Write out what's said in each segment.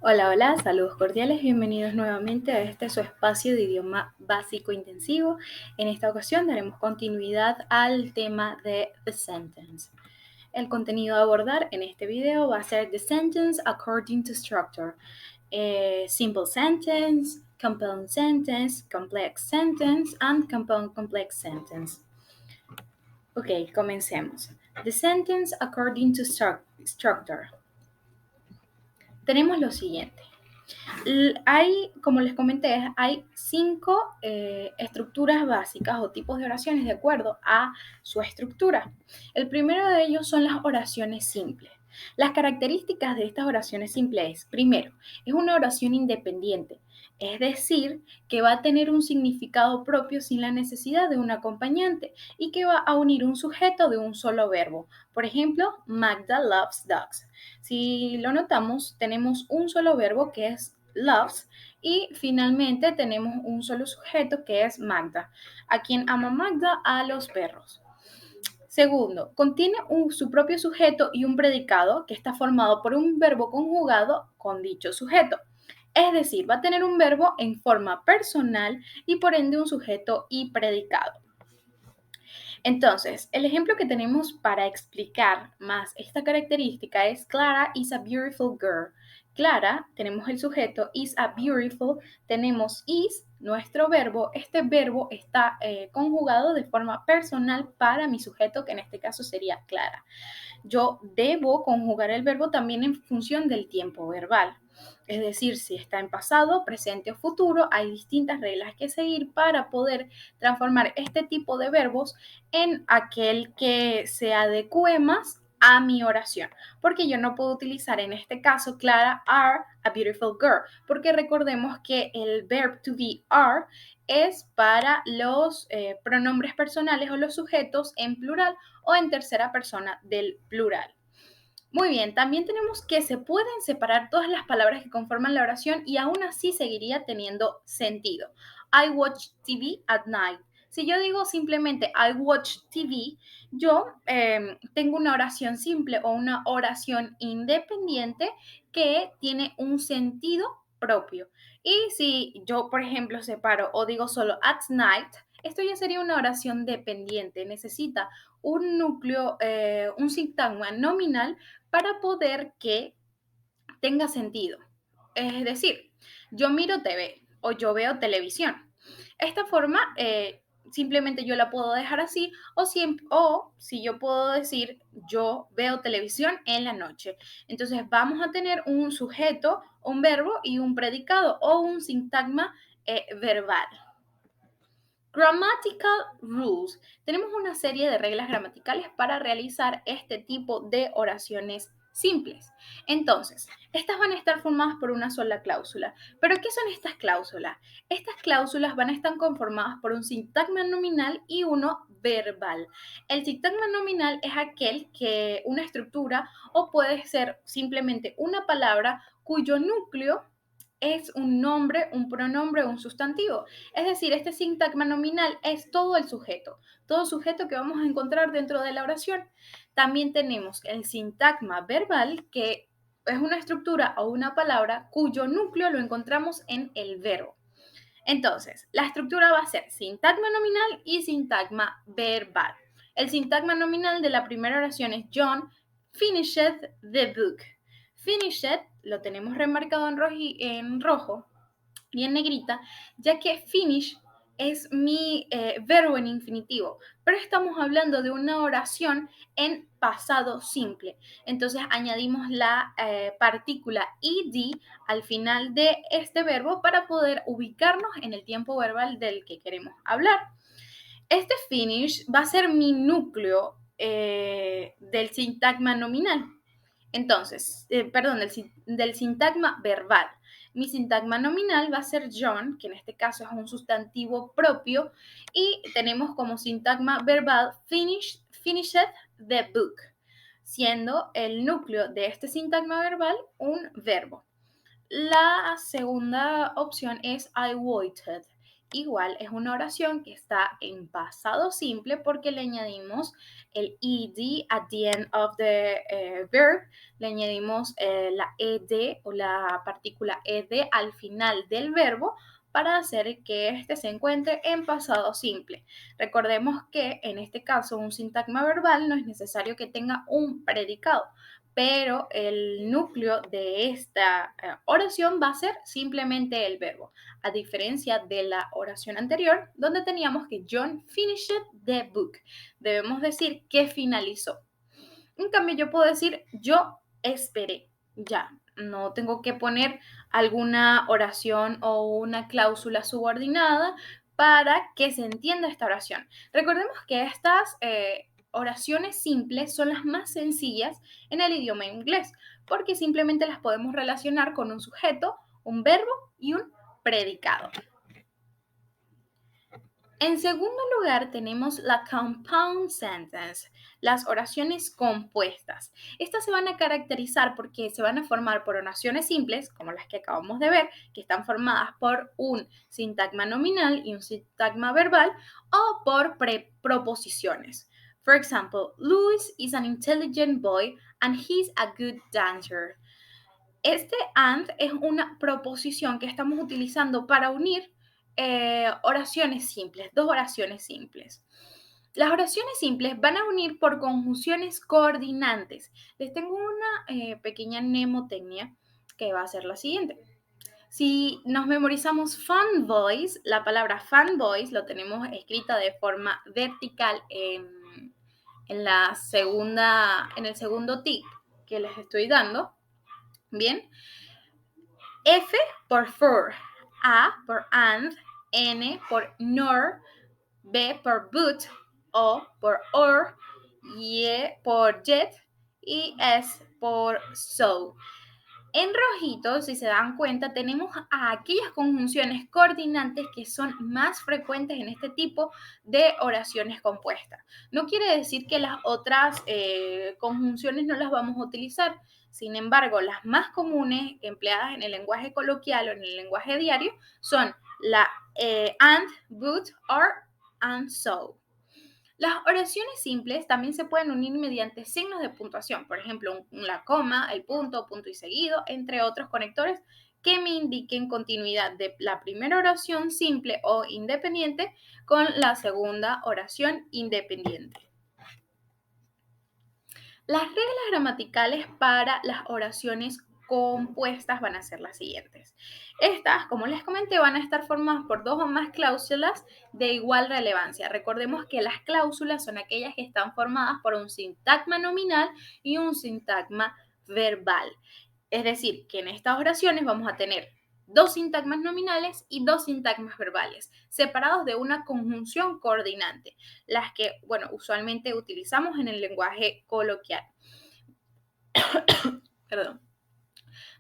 Hola, hola, saludos cordiales, bienvenidos nuevamente a este su espacio de idioma básico intensivo. En esta ocasión daremos continuidad al tema de The Sentence. El contenido a abordar en este video va a ser The Sentence According to Structure. Simple Sentence, Compound Sentence, Complex Sentence, and Compound Complex Sentence. Ok, comencemos. The Sentence According to Structure. Tenemos lo siguiente. Como les comenté, hay 5 estructuras básicas o tipos de oraciones de acuerdo a su estructura. El primero de ellos son las oraciones simples. Las características de estas oraciones simples es, primero, es una oración independiente, es decir, que va a tener un significado propio sin la necesidad de un acompañante y que va a unir un sujeto de un solo verbo. Por ejemplo, Magda loves dogs. Si lo notamos, tenemos un solo verbo que es loves y finalmente tenemos un solo sujeto que es Magda. ¿A quien ama Magda? A los perros. Segundo, contiene su propio sujeto y un predicado que está formado por un verbo conjugado con dicho sujeto. Es decir, va a tener un verbo en forma personal y por ende un sujeto y predicado. Entonces, el ejemplo que tenemos para explicar más esta característica es Clara is a beautiful girl. Clara, tenemos el sujeto, is a beautiful, tenemos is, nuestro verbo. Este verbo está conjugado de forma personal para mi sujeto, que en este caso sería Clara. Yo debo conjugar el verbo también en función del tiempo verbal. Es decir, si está en pasado, presente o futuro, hay distintas reglas que seguir para poder transformar este tipo de verbos en aquel que se adecue más a mi oración, porque yo no puedo utilizar en este caso Clara are a beautiful girl, porque recordemos que el verb to be are es para los pronombres personales o los sujetos en plural o en tercera persona del plural. Muy bien, también tenemos que se pueden separar todas las palabras que conforman la oración y aún así seguiría teniendo sentido. I watch TV at night. Si yo digo simplemente I watch TV, yo tengo una oración simple o una oración independiente que tiene un sentido propio. Y si yo, por ejemplo, separo o digo solo at night, esto ya sería una oración dependiente. Necesita un núcleo, un sintagma nominal para poder que tenga sentido. Es decir, yo miro TV o yo veo televisión. Esta forma simplemente yo la puedo dejar así o si yo puedo decir yo veo televisión en la noche. Entonces vamos a tener un sujeto, un verbo y un predicado o un sintagma verbal. Grammatical rules. Tenemos una serie de reglas gramaticales para realizar este tipo de oraciones simples. Entonces, estas van a estar formadas por una sola cláusula. ¿Pero qué son estas cláusulas? Estas cláusulas van a estar conformadas por un sintagma nominal y uno verbal. El sintagma nominal es aquel que una estructura o puede ser simplemente una palabra cuyo núcleo es un nombre, un pronombre o un sustantivo. Es decir, este sintagma nominal es todo el sujeto, todo sujeto que vamos a encontrar dentro de la oración. También tenemos el sintagma verbal, que es una estructura o una palabra cuyo núcleo lo encontramos en el verbo. Entonces, la estructura va a ser sintagma nominal y sintagma verbal. El sintagma nominal de la primera oración es John finished the book. Finished lo tenemos remarcado en rojo y en negrita, ya que finish es mi verbo en infinitivo, pero estamos hablando de una oración en pasado simple. Entonces añadimos la partícula ed al final de este verbo para poder ubicarnos en el tiempo verbal del que queremos hablar. Este finish va a ser mi núcleo del sintagma nominal. Entonces, perdón, del sintagma verbal. Mi sintagma nominal va a ser John, que en este caso es un sustantivo propio, y tenemos como sintagma verbal finished the book, siendo el núcleo de este sintagma verbal un verbo. La segunda opción es I waited. igual es una oración que está en pasado simple porque le añadimos el ed at the end of the verb, le añadimos la ed o la partícula ed al final del verbo para hacer que éste se encuentre en pasado simple. Recordemos que en este caso un sintagma verbal no es necesario que tenga un predicado, pero el núcleo de esta oración va a ser simplemente el verbo, a diferencia de la oración anterior, donde teníamos que John finished the book. Debemos decir que finalizó. En cambio, yo puedo decir yo esperé. Ya, no tengo que poner alguna oración o una cláusula subordinada para que se entienda esta oración. Recordemos que estas oraciones simples son las más sencillas en el idioma inglés, porque simplemente las podemos relacionar con un sujeto, un verbo y un predicado. En segundo lugar, tenemos la compound sentence, las oraciones compuestas. Estas se van a caracterizar porque se van a formar por oraciones simples, como las que acabamos de ver, que están formadas por un sintagma nominal y un sintagma verbal, o por preposiciones. For example, Louis is an intelligent boy and he's a good dancer. Este and es una proposición que estamos utilizando para unir oraciones simples, dos oraciones simples. Las oraciones simples van a unir por conjunciones coordinantes. Les tengo una pequeña mnemotecnia que va a ser la siguiente. Si nos memorizamos fanboys, la palabra fanboys lo tenemos escrita de forma vertical en el segundo tip que les estoy dando. Bien. F por for, A por and, N por nor, B por but, O por or, Y por yet y S por so. En rojito, si se dan cuenta, tenemos a aquellas conjunciones coordinantes que son más frecuentes en este tipo de oraciones compuestas. No quiere decir que las otras conjunciones no las vamos a utilizar. Sin embargo, las más comunes empleadas en el lenguaje coloquial o en el lenguaje diario son la and, but, or, and so. Las oraciones simples también se pueden unir mediante signos de puntuación, por ejemplo, la coma, el punto, punto y seguido, entre otros conectores que me indiquen continuidad de la primera oración simple o independiente con la segunda oración independiente. Las reglas gramaticales para las oraciones compuestas van a ser las siguientes. Estas, como les comenté, van a estar formadas por dos o más cláusulas de igual relevancia. Recordemos que las cláusulas son aquellas que están formadas por un sintagma nominal y un sintagma verbal. Es decir, que en estas oraciones vamos a tener dos sintagmas nominales y dos sintagmas verbales, separados de una conjunción coordinante, las que, bueno, usualmente utilizamos en el lenguaje coloquial. Perdón.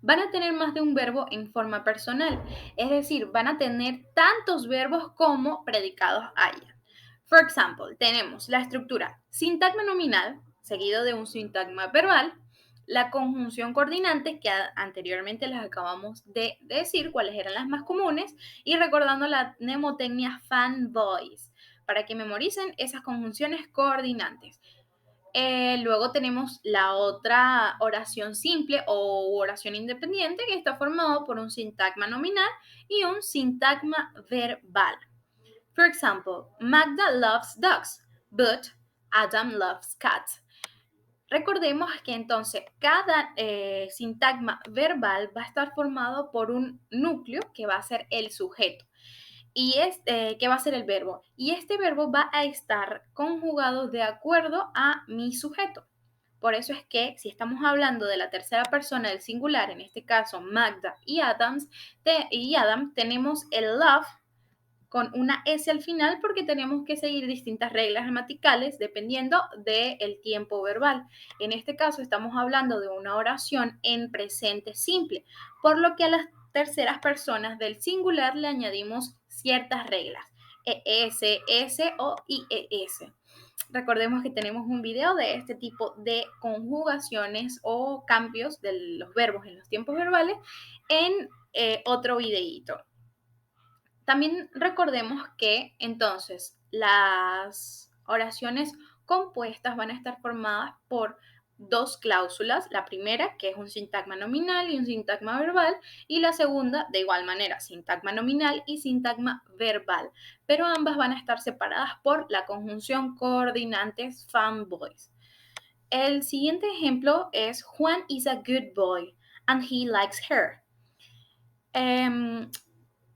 Van a tener más de un verbo en forma personal, es decir, van a tener tantos verbos como predicados haya. For example, tenemos la estructura sintagma nominal, seguido de un sintagma verbal, la conjunción coordinante, que anteriormente les acabamos de decir cuáles eran las más comunes, y recordando la mnemotecnia fanboys, para que memoricen esas conjunciones coordinantes. Luego tenemos la otra oración simple o oración independiente que está formado por un sintagma nominal y un sintagma verbal. For example, Magda loves dogs, but Adam loves cats. Recordemos que entonces cada sintagma verbal va a estar formado por un núcleo que va a ser el sujeto y que va a ser el verbo. Y este verbo va a estar conjugado de acuerdo a mi sujeto. Por eso es que si estamos hablando de la tercera persona del singular, en este caso Magda y Adam, tenemos el love con una S al final porque tenemos que seguir distintas reglas gramaticales dependiendo del tiempo verbal. En este caso estamos hablando de una oración en presente simple, por lo que a las terceras personas del singular le añadimos ciertas reglas, ES, S o IES. Recordemos que tenemos un video de este tipo de conjugaciones o cambios de los verbos en los tiempos verbales en otro videíto. También recordemos que entonces las oraciones compuestas van a estar formadas por dos cláusulas, la primera que es un sintagma nominal y un sintagma verbal, y la segunda de igual manera, sintagma nominal y sintagma verbal, pero ambas van a estar separadas por la conjunción coordinantes fanboys. El siguiente ejemplo es Juan is a good boy and he likes her.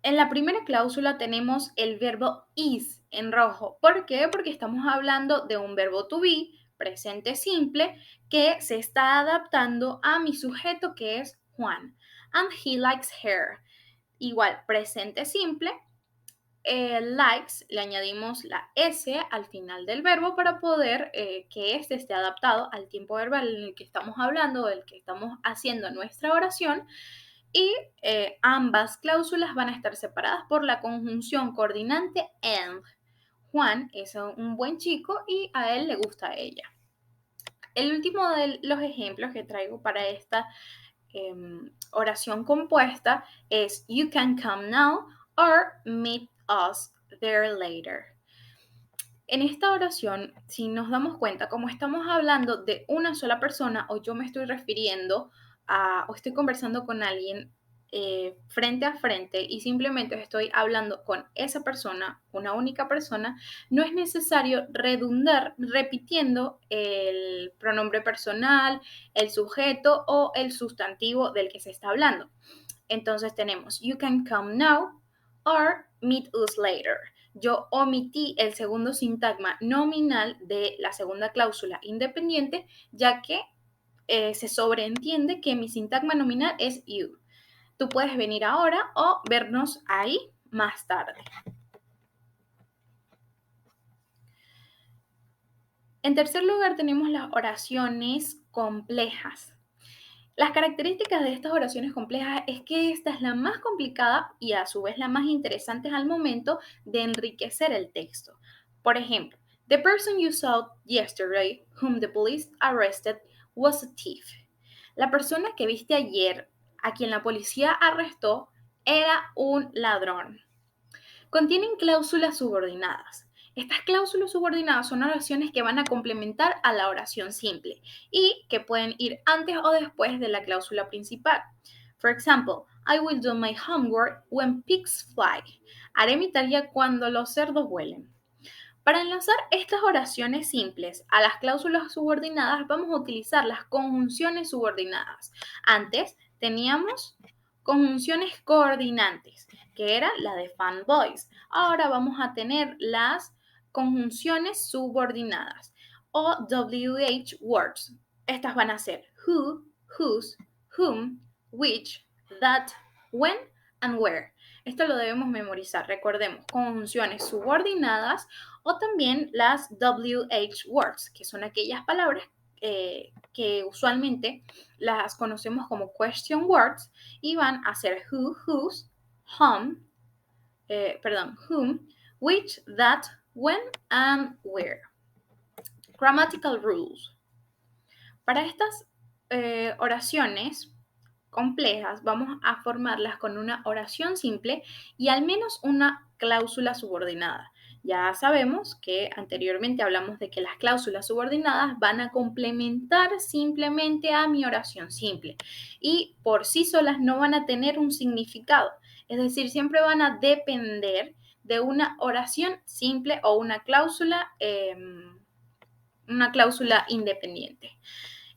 En la primera cláusula tenemos el verbo is en rojo. ¿Por qué? Porque estamos hablando de un verbo to be, presente simple, que se está adaptando a mi sujeto que es Juan. And he likes her. Igual, presente simple. Likes, le añadimos la S al final del verbo para poder que éste esté adaptado al tiempo verbal en el que estamos hablando, del que estamos haciendo nuestra oración. Y ambas cláusulas van a estar separadas por la conjunción coordinante and. Juan es un buen chico y a él le gusta a ella. El último de los ejemplos que traigo para esta oración compuesta es You can come now or meet us there later. En esta oración, si nos damos cuenta, como estamos hablando de una sola persona o yo me estoy refiriendo o estoy conversando con alguien frente a frente y simplemente estoy hablando con esa persona, una única persona, no es necesario redundar repitiendo el pronombre personal, el sujeto o el sustantivo del que se está hablando. Entonces tenemos You can come now or meet us later. Yo omití el segundo sintagma nominal de la segunda cláusula independiente, ya que se sobreentiende que mi sintagma nominal es you. Tú puedes venir ahora o vernos ahí más tarde. En tercer lugar tenemos las oraciones complejas. Las características de estas oraciones complejas es que esta es la más complicada y a su vez la más interesante al momento de enriquecer el texto. Por ejemplo, the person you saw yesterday, whom the police arrested, was a thief. La persona que viste ayer, a quien la policía arrestó, era un ladrón. Contienen cláusulas subordinadas. Estas cláusulas subordinadas son oraciones que van a complementar a la oración simple y que pueden ir antes o después de la cláusula principal. For example, I will do my homework when pigs fly. Haré mi tarea cuando los cerdos vuelen. Para enlazar estas oraciones simples a las cláusulas subordinadas, vamos a utilizar las conjunciones subordinadas. Antes teníamos conjunciones coordinantes, que era la de fanboys. Ahora vamos a tener las conjunciones subordinadas o WH words. Estas van a ser who, whose, whom, which, that, when and where. Esto lo debemos memorizar. Recordemos, conjunciones subordinadas o también las WH words, que son aquellas palabras que usualmente las conocemos como question words y van a ser who, whose, whom, which, that, when, and where. Grammatical rules. Para estas oraciones complejas, vamos a formarlas con una oración simple y al menos una cláusula subordinada. Ya sabemos que anteriormente hablamos de que las cláusulas subordinadas van a complementar simplemente a mi oración simple y por sí solas no van a tener un significado. Es decir, siempre van a depender de una oración simple o una cláusula independiente.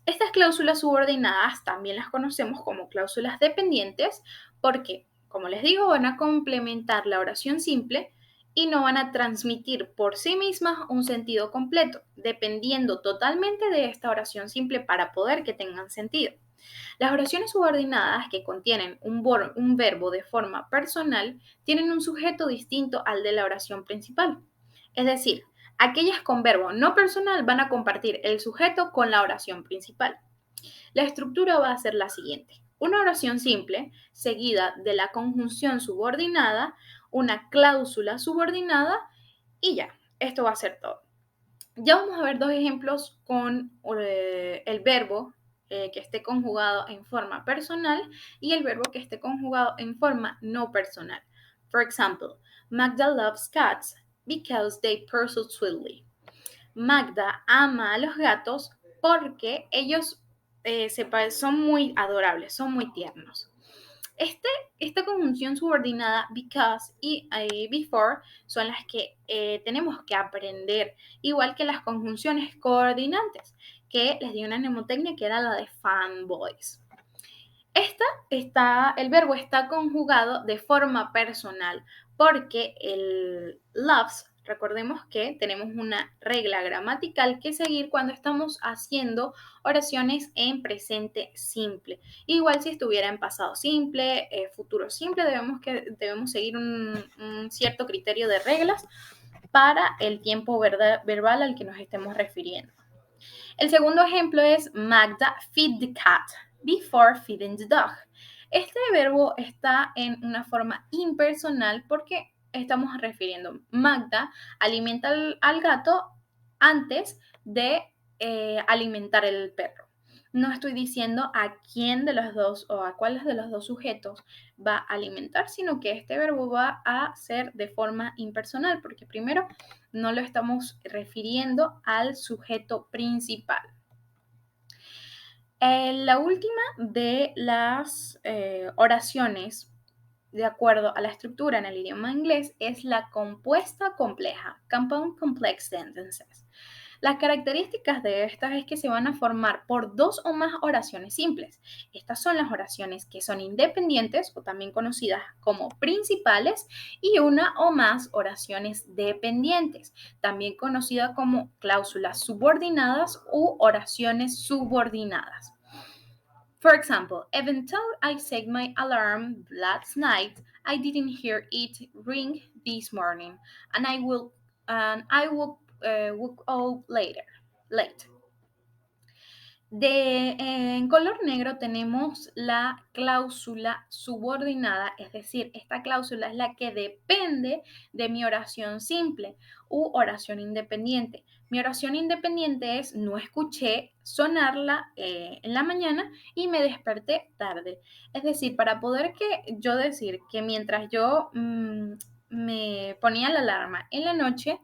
Estas cláusulas subordinadas también las conocemos como cláusulas dependientes porque, como les digo, van a complementar la oración simple y no van a transmitir por sí mismas un sentido completo, dependiendo totalmente de esta oración simple para poder que tengan sentido. Las oraciones subordinadas que contienen un verbo de forma personal tienen un sujeto distinto al de la oración principal. Es decir, aquellas con verbo no personal van a compartir el sujeto con la oración principal. La estructura va a ser la siguiente. Una oración simple seguida de la conjunción subordinada, una cláusula subordinada y ya. Esto va a ser todo. Ya vamos a ver dos ejemplos con el verbo que esté conjugado en forma personal y el verbo que esté conjugado en forma no personal. For example, Magda loves cats because they purr sweetly. Magda ama a los gatos porque ellos son muy adorables, son muy tiernos. Este, esta conjunción subordinada because y before son las que tenemos que aprender, igual que las conjunciones coordinantes, que les di una mnemotecnia que era la de fanboys. El verbo está conjugado de forma personal porque el loves, recordemos que tenemos una regla gramatical que seguir cuando estamos haciendo oraciones en presente simple. Igual si estuviera en pasado simple, futuro simple, debemos seguir un cierto criterio de reglas para el tiempo verbal al que nos estemos refiriendo. El segundo ejemplo es Magda feed the cat before feeding the dog. Este verbo está en una forma impersonal porque estamos refiriendo Magda alimenta al gato antes de alimentar el perro. No estoy diciendo a quién de los dos o a cuáles de los dos sujetos va a alimentar, sino que este verbo va a ser de forma impersonal, porque primero no lo estamos refiriendo al sujeto principal. La última de las oraciones, de acuerdo a la estructura en el idioma inglés, es la compuesta compleja, compound complex sentences. Las características de estas es que se van a formar por dos o más oraciones simples. Estas son las oraciones que son independientes o también conocidas como principales y una o más oraciones dependientes, también conocidas como cláusulas subordinadas u oraciones subordinadas. For example, even though I set my alarm last night, I didn't hear it ring this morning, and I woke up late. En color negro tenemos la cláusula subordinada, es decir, esta cláusula es la que depende de mi oración simple u oración independiente. Mi oración independiente es no escuché sonarla en la mañana y me desperté tarde. Es decir, para poder yo decir que mientras yo me ponía la alarma en la noche,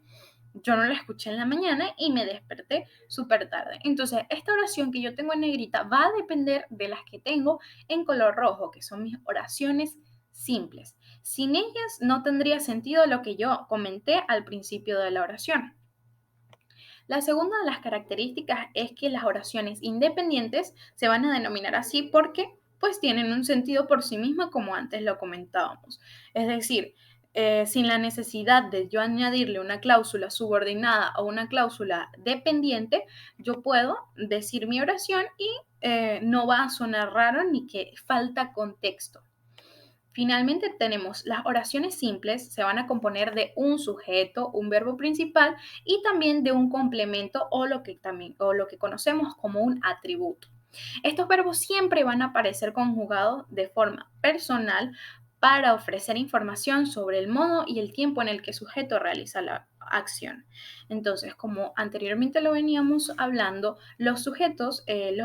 yo no la escuché en la mañana y me desperté súper tarde. Entonces, esta oración que yo tengo en negrita va a depender de las que tengo en color rojo, que son mis oraciones simples. Sin ellas no tendría sentido lo que yo comenté al principio de la oración. La segunda de las características es que las oraciones independientes se van a denominar así porque pues tienen un sentido por sí misma como antes lo comentábamos. Es decir, sin la necesidad de yo añadirle una cláusula subordinada o una cláusula dependiente, yo puedo decir mi oración y no va a sonar raro ni que falta contexto. Finalmente tenemos las oraciones simples, se van a componer de un sujeto, un verbo principal y también de un complemento o lo que conocemos como un atributo. Estos verbos siempre van a aparecer conjugados de forma personal para ofrecer información sobre el modo y el tiempo en el que el sujeto realiza la acción. Entonces, como anteriormente lo veníamos hablando, los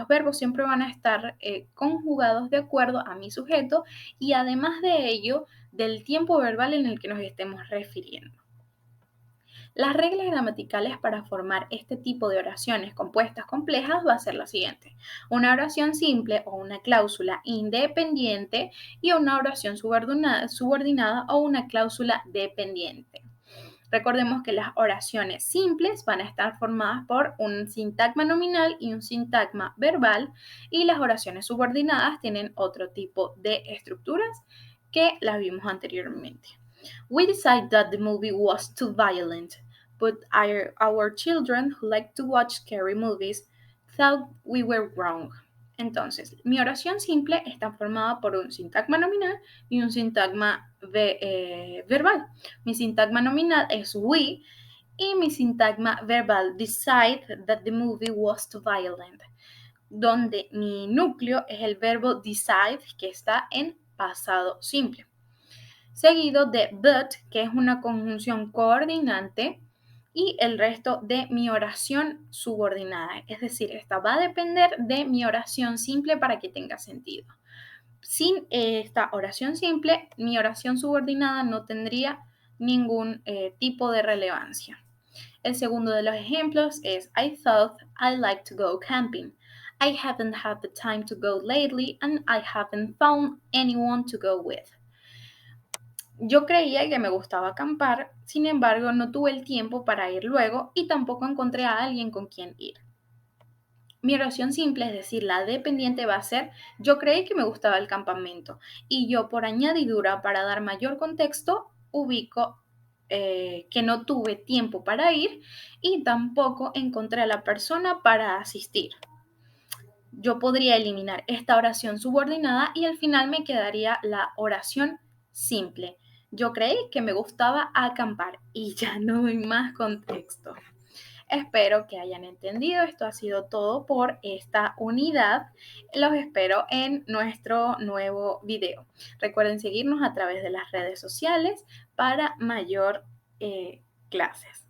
verbos siempre van a estar conjugados de acuerdo a mi sujeto y además de ello, del tiempo verbal en el que nos estemos refiriendo. Las reglas gramaticales para formar este tipo de oraciones compuestas complejas va a ser la siguiente: una oración simple o una cláusula independiente y una oración subordinada o una cláusula dependiente. Recordemos que las oraciones simples van a estar formadas por un sintagma nominal y un sintagma verbal, y las oraciones subordinadas tienen otro tipo de estructuras que las vimos anteriormente. We decided that the movie was too violent, but our children who like to watch scary movies thought we were wrong. Entonces, mi oración simple está formada por un sintagma nominal y un sintagma verbal. Mi sintagma nominal es we y mi sintagma verbal decide that the movie was too violent, donde mi núcleo es el verbo decide, que está en pasado simple, seguido de but, que es una conjunción coordinante, y el resto de mi oración subordinada. Es decir, esta va a depender de mi oración simple para que tenga sentido. Sin esta oración simple, mi oración subordinada no tendría ningún tipo de relevancia. El segundo de los ejemplos es I thought I'd like to go camping. I haven't had the time to go lately and I haven't found anyone to go with. Yo creía que me gustaba acampar, sin embargo no tuve el tiempo para ir luego y tampoco encontré a alguien con quien ir. Mi oración simple, es decir, la dependiente va a ser yo creí que me gustaba el campamento y yo por añadidura, para dar mayor contexto, ubico que no tuve tiempo para ir y tampoco encontré a la persona para asistir. Yo podría eliminar esta oración subordinada y al final me quedaría la oración simple. Yo creí que me gustaba acampar y ya no doy más contexto. Espero que hayan entendido. Esto ha sido todo por esta unidad. Los espero en nuestro nuevo video. Recuerden seguirnos a través de las redes sociales para mayor clases.